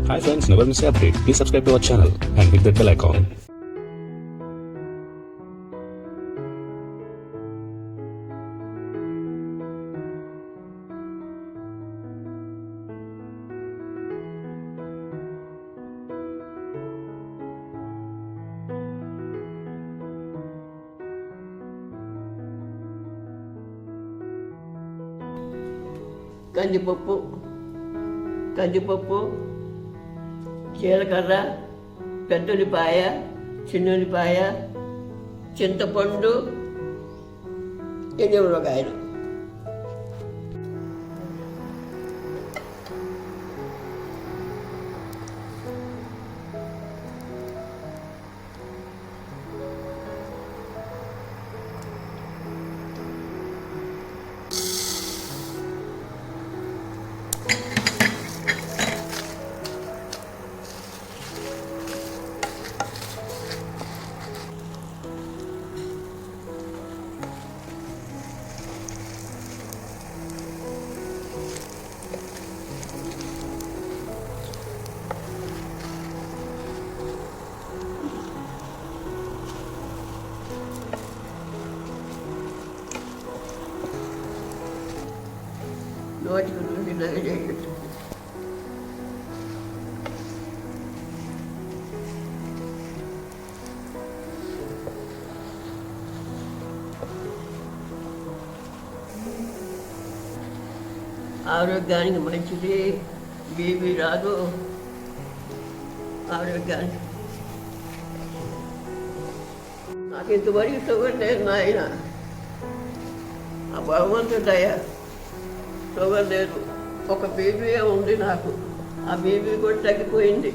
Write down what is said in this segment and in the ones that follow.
Hi friends, never miss an update. Please subscribe to our channel and hit that bell icon. కందిపప్పు జీలకర్ర పెద్దుల్లిపాయ చిన్నుల్లిపాయ చింతపండు ఎండుమిరపకాయలు నోటికి నూనెలాగా చేయొచ్చు. ఆరోగ్యానికి మంచిది, బీపీ రాదు. ఆరోగ్యానికి నాకు ఇంతవరకు షుగర్ లేదు నాయన. ఆ భగవంతుడయ్యా షుగర్ లేదు, ఒక బీపీ ఉంది నాకు. ఆ బీపీ కూడా తగ్గిపోయింది.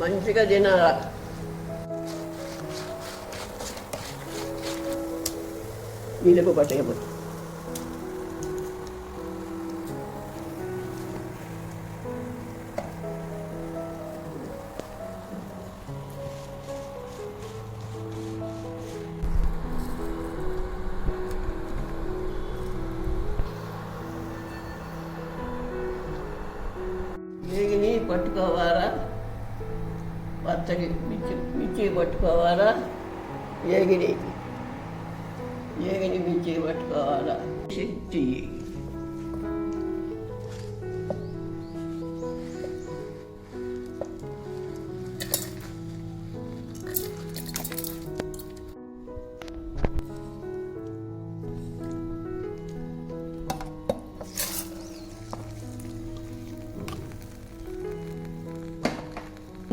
మంచిగా తినాలా. నీళ్ళకు పట్టేయబోతు ఏగిని పట్టుకోవాలా, పచ్చడి మిర్చి పట్టుకోవాలా, ఏగిని మిర్చి పట్టుకోవాలా. శక్తి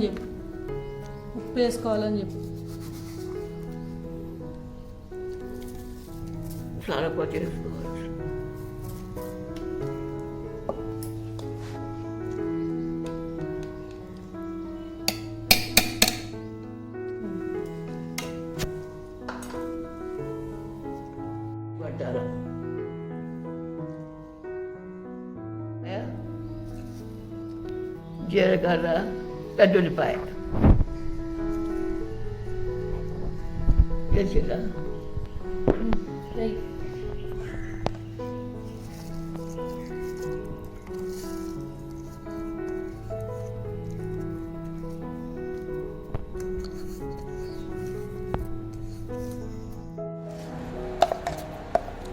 చెప్పు, ఉప్పు వేసుకోవాలని చెప్పు. సారపోతే వేసుకోవచ్చు. పట్టాల జీలకర్ర పెద్దుల్లిపాయ వేసిరా.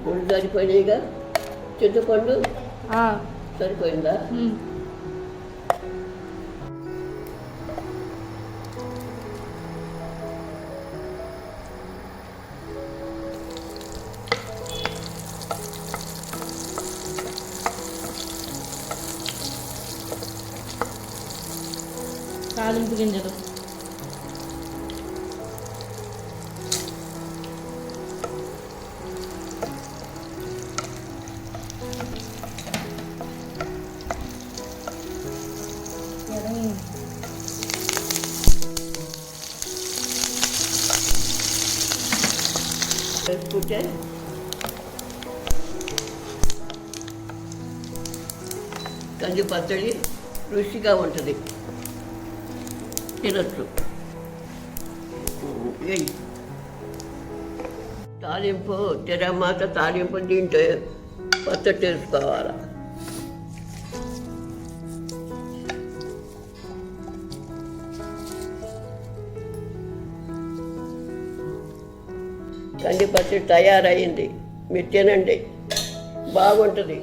గుడి సరిపోయినాయిగా. చింతపండు సరిపోయిందా? తాలింపు గింజలు వేసుకుంటే కంది పచ్చడి రుచిగా ఉంటుంది, తినచ్చు. తాలింపు తెరమాత తాలింపు దీంట్లో పచ్చడి వేసుకోవాలి. కంది పచ్చడి తయారైంది. మీరు తినండి, బాగుంటుంది.